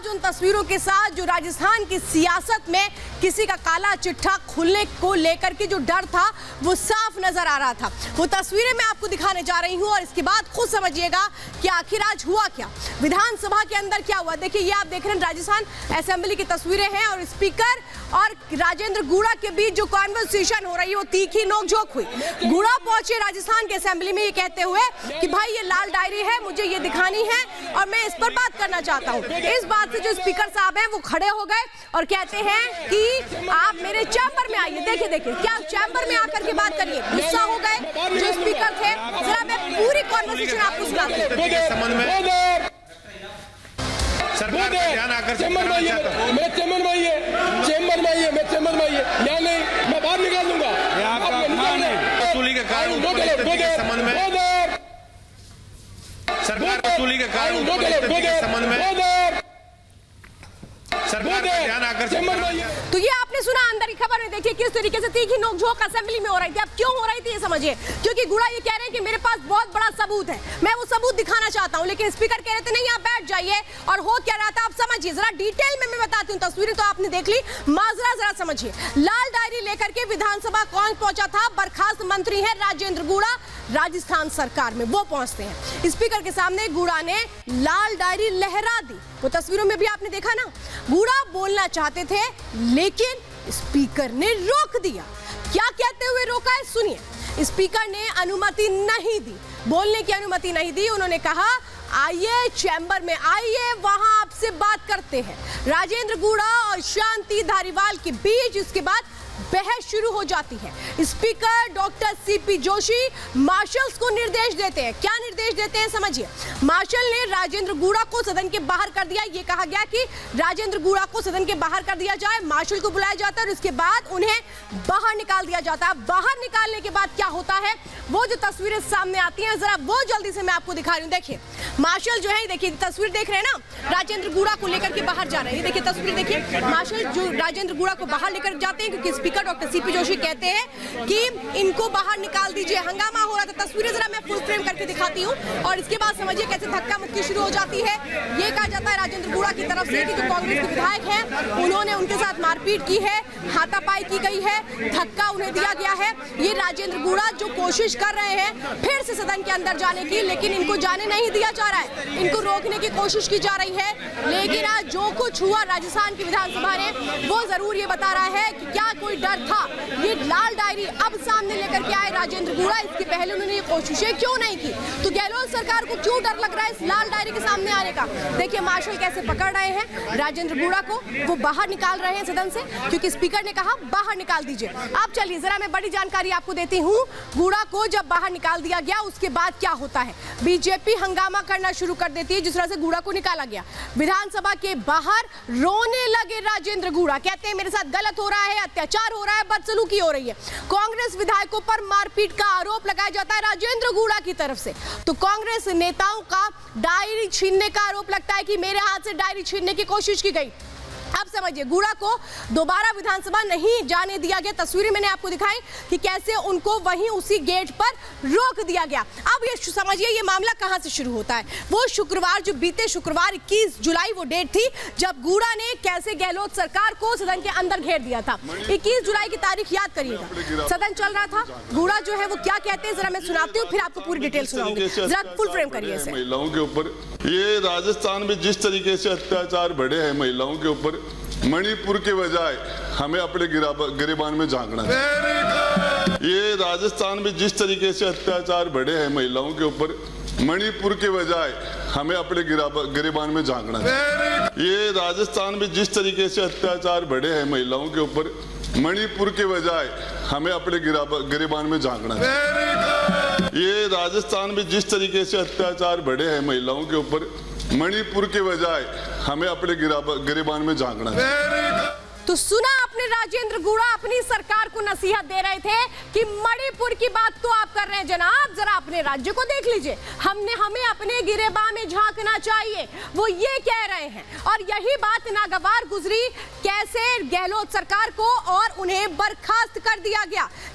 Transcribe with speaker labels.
Speaker 1: उन तस्वीरों के साथ जो राजस्थान की सियासत में किसी का काला चिट्ठा खुलने को लेकर के जो डर था वो साफ नजर आ रहा था। वो तस्वीरें मैं आपको दिखाने जा रही हूं और इसके बाद खुद समझिएगा कि आखिर आज हुआ क्या, विधानसभा के अंदर क्या हुआ। देखिए, ये आप देख रहे हैं राजस्थान असेंबली की तस्वीरें हैं और स्पीकर और राजेंद्र गूड़ा के बीच जो कॉन्वर्सेशन हो रही है वो तीखी नोकझोंक हुई। गूड़ा पहुंचे राजस्थान के असेंबली में ये कहते हुए कि भाई ये लाल डायरी है, मुझे ये दिखानी है और मैं इस पर बात करना चाहता हूं। इस बात से जो स्पीकर साहब हैं वो खड़े हो गए और कहते हैं कि आप मेरे चैम्बर में आइए। देखिए देखिए, क्या चैम्बर में आकर के बात करिए। गुस्सा हो गए जो स्पीकर थे। जरा मैं पूरी कॉन्वर्सेशन आपको सुनाती हूं।
Speaker 2: सरकार का ध्यान आकर्षित करना चाहता हूं। मैं चेम्बर में आइए, या नहीं मैं बाहर निकाल दूंगा। वसूली के कारण संबंध में सरकार वसूली के कारण संबंध में सरकार का ध्यान आकर्षित करना।
Speaker 1: तो ये आपने सुना अंदर की खबर में। देखिए किस तरीके से तीखी नोकझोंक असेंबली में हो रही थी। अब क्यों हो रही थी ये समझिए, क्योंकि गूड़ा ये कह रहे हैं कि मेरे पास बहुत बड़ा सबूत है, मैं वो सबूत दिखाना चाहता हूं। लेकिन स्पीकर कह रहे थे नहीं, आप बैठ जाइए। और हो क्या रहा था आप समझिए, जरा डिटेल में मैं बताती हूँ। तस्वीरें तो आपने देख ली, माजरा जरा समझिए। लाल डायरी लेकर के विधानसभा कौन पहुंचा था? बर्खास्त मंत्री है राजेंद्र गूड़ा, राजस्थान सरकार में वो पहुंचते हैं। स्पीकर के सामने गूड़ा ने लाल डायरी लहरा दी। वो तस्वीरों में भी आपने देखा ना। गूड़ा बोलना चाहते थे लेकिन स्पीकर ने रोक दिया। क्या कहते हुए रोका है सुनिए। स्पीकर ने अनुमति नहीं दी, बोलने की अनुमति नहीं दी। उन्होंने कहा आइए चैम्बर में आइए, वहां आपसे बात करते हैं। राजेंद्र गूड़ा और शांति धारीवाल के बीच इसके बाद बहस शुरू हो जाती है। Speaker doctor CP Joshi marshals को निर्देश देते हैं। क्या निर्देश देते हैं समझिए। मार्शल ने राजेंद्र गूड़ा को सदन के बाहर कर दिया। ये कहा गया कि राजेंद्र गूड़ा को सदन के बाहर कर दिया जाए। मार्शल को बुलाया जाता है और उसके बाद उन्हें बाहर निकाल दिया जाता है। बाहर निकालने के बाद क्या होता है वो जो तस्वीरें सामने आती हैं जरा वो जल्दी से मैं आपको दिखा रही हूँ। देखिए मार्शल जो है, देखिए तस्वीर देख रहे हैं ना, राजेंद्र गूड़ा को लेकर के बाहर जा रहे हैं। देखिए तस्वीर देखिए, मार्शल जो राजेंद्र गूड़ा को बाहर लेकर जाते हैं क्योंकि स्पीकर डॉक्टर सीपी जोशी कहते हैं कि इनको बाहर निकाल दीजिए। हंगामा हो रहा था। तस्वीरें जरा मैं फुल फ्रेम करके दिखाती हूँ और इसके बाद समझिए कैसे धक्का मुक्की शुरू हो जाती है। ये कहा जाता है राजेंद्र गूड़ा की तरफ से कि जो कांग्रेस के विधायक हैं उन्होंने उनके साथ मारपीट की है, हाथापाई की गई है, धक्का उन्हें दिया गया है। ये राजेंद्र गूड़ा जो कोशिश कर रहे हैं फिर से सदन के अंदर जाने की, लेकिन इनको जाने नहीं दिया जा रहा है, इनको रोकने की कोशिश की जा रही है। लेकिन आज जो कुछ हुआ राजस्थान की विधानसभा ने वो जरूर ये बता रहा है कि क्या कोई डर था। ये लाल डायरी अब सामने लेकर के आए राजेंद्र गूड़ा, इसके पहले उन्होंने ये कोशिशें क्यों नहीं की? तो गहलोत सरकार को क्यों डर लग रहा है इस लाल डायरी के सामने आने का? देखिए मार्शल कैसे पकड़ रहे हैं राजेंद्र गूड़ा को, वो बाहर निकाल रहे हैं सदन से क्योंकि स्पीकर ने कहा बाहर निकाल दीजिए। अब चलिए जरा मैं बड़ी जानकारी आपको देती हूँ। गूड़ा को जब बाहर निकाल दिया गया उसके बाद क्या होता है, बीजेपी हंगामा करना शुरू कर देती है। जिस तरह से गूड़ा को निकाला गया, विधानसभा के बाहर रोने लगे राजेंद्र गूड़ा, कहते हैं मेरे साथ गलत हो रहा है, अत्याचार हो रहा है, बदसलूकी हो रही है। कांग्रेस विधायकों पर मारपीट का आरोप लगाया जाता है राजेंद्र गूड़ा की तरफ से। तो कांग्रेस नेताओं का डायरी छीनने का आरोप लगता है कि मेरे हाथ से डायरी छीनने की कोशिश की गई। अब समझिए गूड़ा को दोबारा विधानसभा नहीं जाने दिया गया। तस्वीरें मैंने आपको दिखाई कि कैसे उनको वहीं उसी गेट पर रोक दिया गया। अब ये समझिए ये मामला कहां से शुरू होता है। वो शुक्रवार, जो बीते शुक्रवार 21 जुलाई वो डेट थी जब गूड़ा ने कैसे गहलोत सरकार को सदन के अंदर घेर दिया था। 21 जुलाई की तारीख याद करिएगा, सदन चल रहा था। गूड़ा जो है वो क्या कहते हैं जरा मैं सुनाती हूँ, फिर आपको पूरी डिटेल सुनाऊंगी। जरा फुल फ्रेम करिए इसे।
Speaker 3: महिलाओं के ऊपर ये राजस्थान में जिस तरीके से अत्याचार बढ़े हैं महिलाओं के ऊपर, मणिपुर के बजाय हमें अपने गिरेबान में झांकना है। ये राजस्थान में जिस तरीके से अत्याचार बढ़े हैं महिलाओं के ऊपर, मणिपुर के बजाय हमें अपने गिरेबान में झांकना है। ये राजस्थान में जिस तरीके से अत्याचार बढ़े हैं महिलाओं के ऊपर, मणिपुर के बजाय हमें अपने गिरेबान में झांकना है। ये राजस्थान में जिस तरीके से अत्याचार बढ़े हैं महिलाओं के ऊपर, मणिपुर के बजाय हमें अपने गिरेबान में झांकना है।
Speaker 1: तो सुना आपने, राजेंद्र गूड़ा अपनी सरकार को नसीहत दे रहे थे कि मणिपुर की बात तो आप कर रहे हैं जनाब, जरा अपने राज्य को देख लीजिए, हमें अपने गिरेबान में झांकना चाहिए, वो ये कह रहे हैं। और यही बात नागवार गुजरी कैसे गहलोत सरकार को और उन्हें बर्खास्त कर दिया गया।